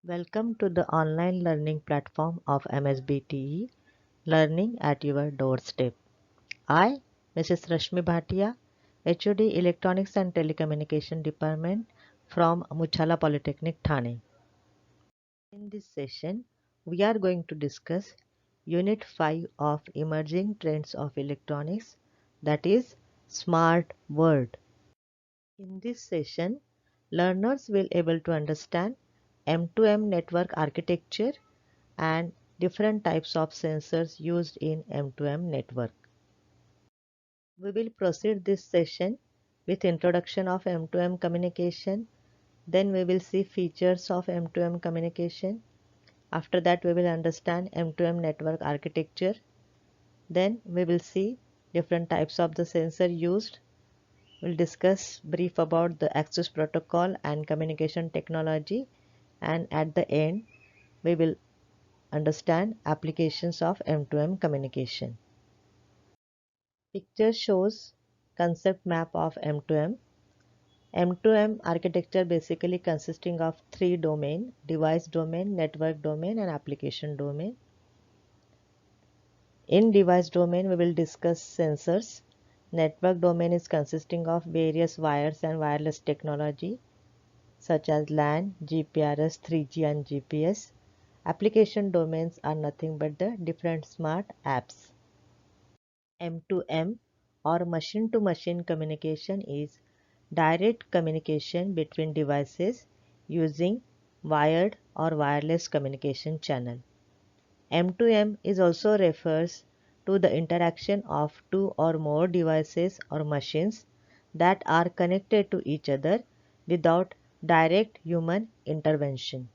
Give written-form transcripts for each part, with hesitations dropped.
Welcome to the online learning platform of MSBTE, Learning at Your Doorstep. I, Mrs. Rashmi Bhatia, HOD Electronics and Telecommunication Department from Muchala Polytechnic, Thane. In this session, we are going to discuss Unit 5 of Emerging Trends of Electronics, that is Smart World. In this session, learners will able to understand M2M network architecture and different types of sensors used in M2M network. We will proceed this session with introduction of M2M communication. Then we will see features of M2M communication. After that we will understand M2M network architecture. Then we will see different types of the sensor used. We'll discuss brief about the access protocol and communication technology, and at the end we will understand applications of M2M communication. Picture shows concept map of M2M. M2M architecture basically consisting of three domain: device domain, network domain and application domain. In device domain we will discuss sensors. Network domain is consisting of various wires and wireless technology such as LAN, GPRS, 3G and GPS. Application domains are nothing but the different smart apps. M2M or machine-to-machine communication is direct communication between devices using wired or wireless communication channel. M2M is also refers to the interaction of two or more devices or machines that are connected to each other without direct human intervention.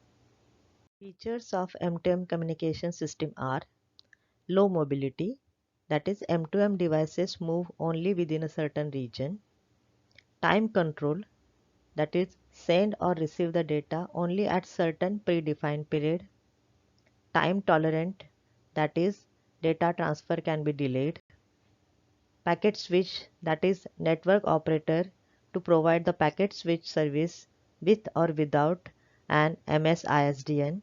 Features of M2M communication system are low mobility, that is M2M devices move only within a certain region. Time control, that is send or receive the data only at certain predefined period. Time tolerant, that is data transfer can be delayed. Packet switch, that is network operator to provide the packet switch service with or without an MS-ISDN.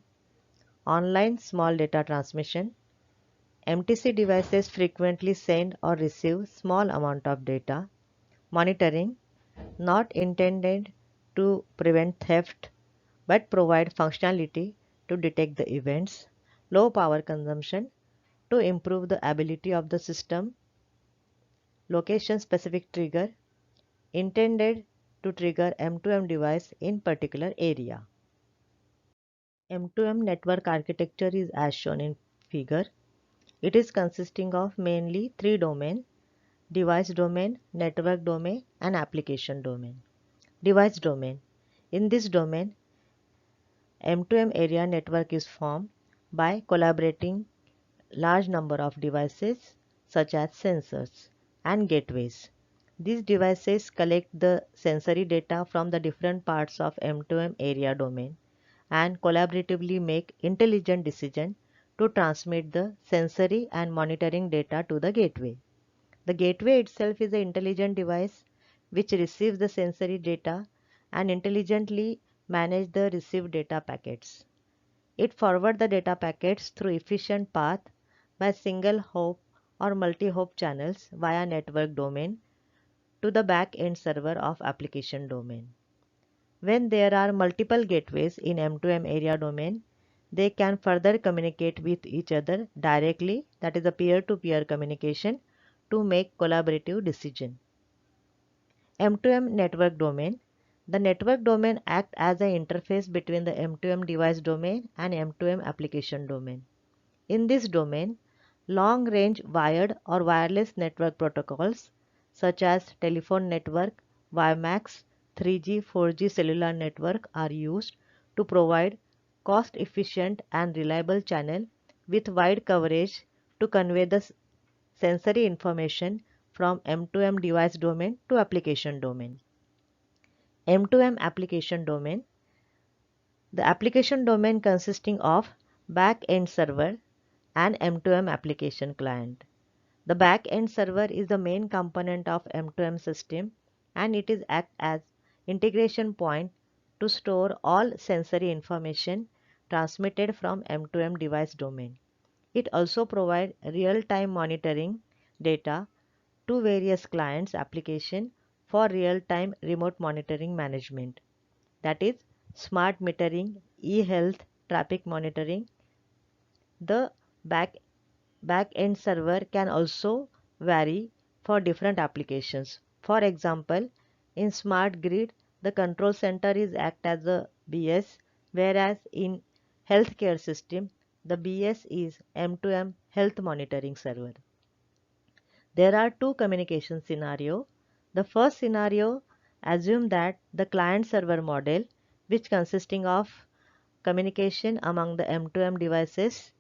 Online small data transmission, MTC devices frequently send or receive small amount of data. Monitoring, not intended to prevent theft but provide functionality to detect the events. Low power consumption, to improve the ability of the system. Location specific trigger, intended to trigger M2M device in particular area. M2M network architecture is as shown in figure. It is consisting of mainly three domain: device domain, network domain and application domain. Device domain. In this domain, M2M area network is formed by collaborating large number of devices such as sensors and gateways. These devices collect the sensory data from the different parts of M2M area domain and collaboratively make intelligent decision to transmit the sensory and monitoring data to the gateway. The gateway itself is an intelligent device which receives the sensory data and intelligently manage the received data packets. It forwards the data packets through efficient path by single hop or multi-hop channels via network domain to the back-end server of application domain. When there are multiple gateways in M2M area domain, they can further communicate with each other directly, that is a peer-to-peer communication, to make collaborative decision. M2M network domain. The network domain acts as an interface between the M2M device domain and M2M application domain. In this domain, long-range wired or wireless network protocols such as telephone network, WiMAX, 3G, 4G cellular network are used to provide cost-efficient and reliable channel with wide coverage to convey the sensory information from M2M device domain to application domain. M2M application domain. The application domain consisting of back-end server and M2M application client. The back-end server is the main component of M2M system and it is act as integration point to store all sensory information transmitted from M2M device domain. It also provides real-time monitoring data to various clients application for real-time remote monitoring management. That is smart metering, e-health, traffic monitoring. The back back-end server can also vary for different applications. For example, in smart grid, the control center is act as a BS, whereas in healthcare system, the BS is M2M health monitoring server. There are two communication scenario. The first scenario assume that the client server model, which consisting of communication among the M2M devices,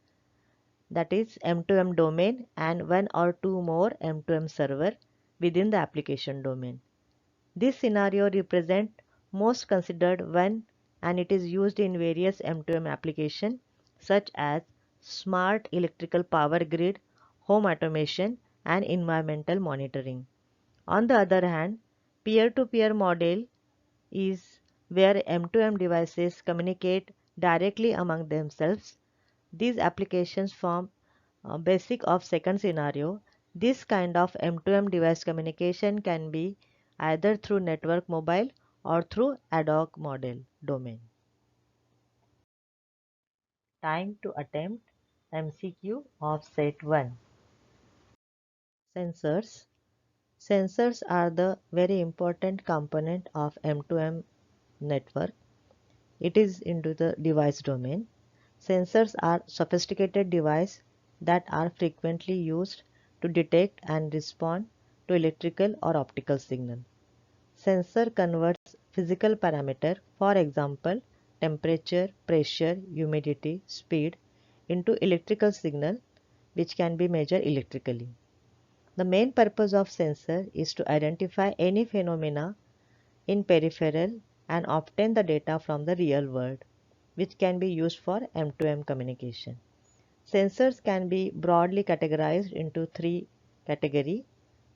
that is M2M domain, and one or two more M2M server within the application domain. This scenario represents most considered one, and it is used in various M2M applications such as smart electrical power grid, home automation, and environmental monitoring. On the other hand, peer-to-peer model is where M2M devices communicate directly among themselves. These applications form a basic of second scenario. This kind of M2M device communication can be either through network mobile or through ad hoc model domain. Time to attempt MCQ of set 1. Sensors. Sensors are the very important component of M2M network. It is into the device domain. Sensors are sophisticated devices that are frequently used to detect and respond to electrical or optical signal. Sensor converts physical parameter, for example, temperature, pressure, humidity, speed, into electrical signal which can be measured electrically. The main purpose of sensor is to identify any phenomena in peripheral and obtain the data from the real world, which can be used for M2M communication. Sensors can be broadly categorized into three categories: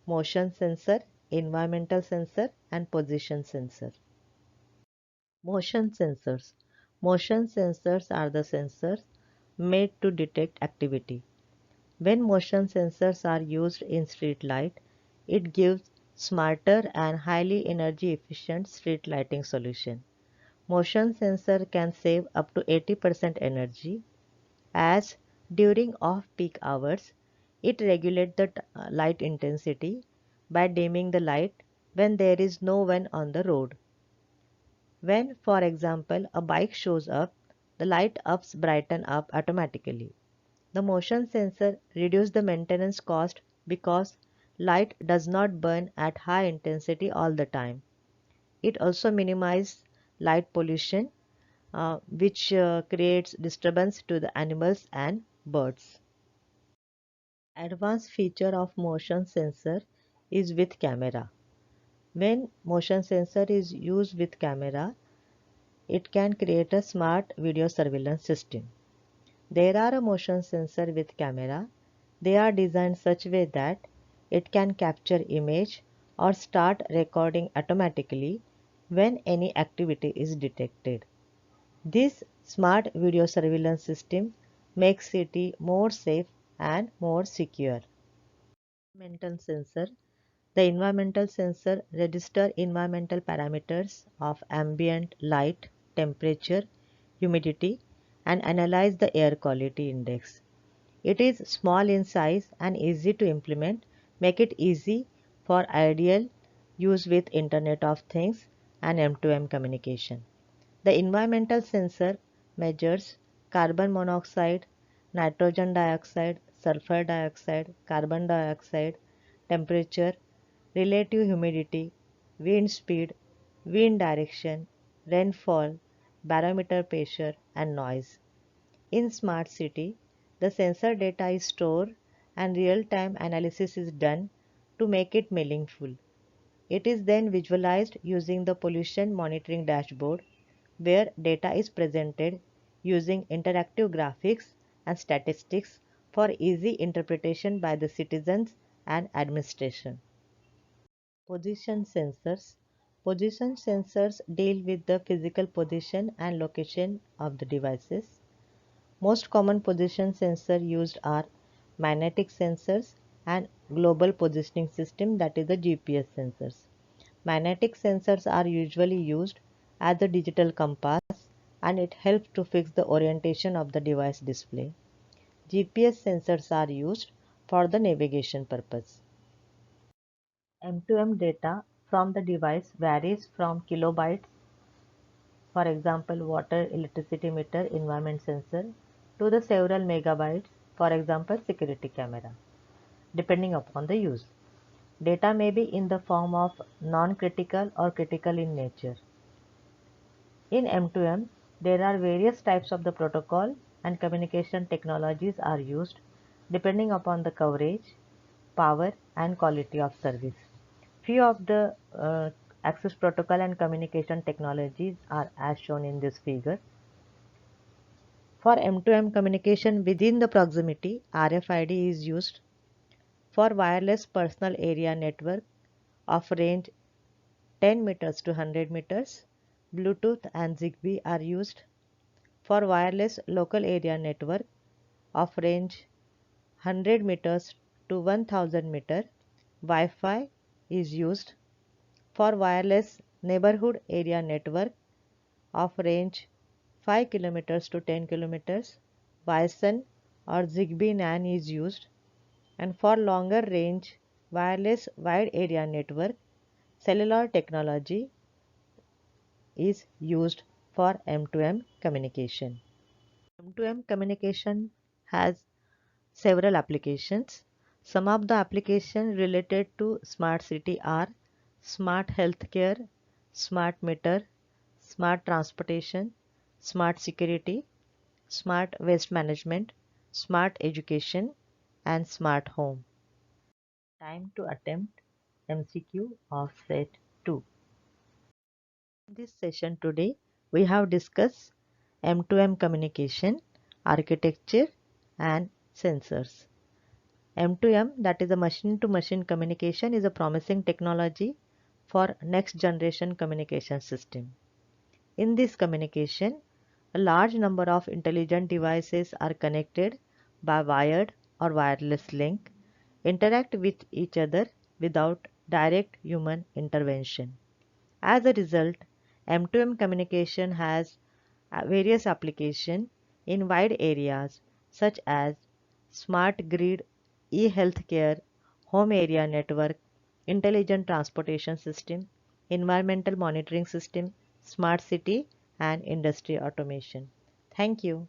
motion sensor, environmental sensor, and position sensor. Motion sensors. Motion sensors are the sensors made to detect activity. When motion sensors are used in street light, it gives smarter and highly energy efficient street lighting solution. Motion sensor can save up to 80% energy, as during off-peak hours it regulates the light intensity by dimming the light when there is no one on the road. When, for example, a bike shows up, the light ups brighten up automatically. The motion sensor reduces the maintenance cost because light does not burn at high intensity all the time. It also minimizes light pollution, which creates disturbance to the animals and birds. Advanced feature of motion sensor is with camera. When motion sensor is used with camera, it can create a smart video surveillance system. There are a motion sensor with camera. They are designed such way that it can capture image or start recording automatically when any activity is detected. This smart video surveillance system makes city more safe and more secure. Environmental sensor. The environmental sensor registers environmental parameters of ambient light, temperature, humidity, and analyze the air quality index. It is small in size and easy to implement, make it easy for ideal use with Internet of Things and M2M communication. The environmental sensor measures carbon monoxide, nitrogen dioxide, sulfur dioxide, carbon dioxide, temperature, relative humidity, wind speed, wind direction, rainfall, barometer pressure, and noise. In smart city, the sensor data is stored and real-time analysis is done to make it meaningful. It is then visualized using the pollution monitoring dashboard, where data is presented using interactive graphics and statistics for easy interpretation by the citizens and administration. Position sensors. Position sensors deal with the physical position and location of the devices. Most common position sensors used are magnetic sensors and global positioning system, that is the GPS sensors. Magnetic sensors are usually used as a digital compass and it helps to fix the orientation of the device display. GPS sensors are used for the navigation purpose. M2M data from the device varies from kilobytes, for example water, electricity meter, environment sensor, to the several megabytes, for example security camera, depending upon the use. Data may be in the form of non-critical or critical in nature. In M2M, there are various types of the protocol and communication technologies are used depending upon the coverage, power and quality of service. Few of the access protocol and communication technologies are as shown in this figure. For M2M communication within the proximity, RFID is used. For wireless personal area network of range 10 meters to 100 meters, Bluetooth and Zigbee are used. For wireless local area network of range 100 meters to 1000 meter, Wi-Fi is used. For wireless neighborhood area network of range 5 kilometers to 10 kilometers, Wi-SUN or Zigbee NAN is used. And for longer range wireless wide area network, cellular technology is used for M2M communication. M2M communication has several applications. Some of the applications related to smart city are smart healthcare, smart meter, smart transportation, smart security, smart waste management, smart education, and smart home. Time to attempt MCQ of set 2. In this session today, we have discussed M2M communication, architecture, and sensors. M2M, that is a machine-to-machine communication, is a promising technology for next generation communication system. In this communication, a large number of intelligent devices are connected by wired or wireless link, interact with each other without direct human intervention. As a result, M2M communication has various applications in wide areas such as smart grid, e-healthcare, home area network, intelligent transportation system, environmental monitoring system, smart city, and industry automation. Thank you.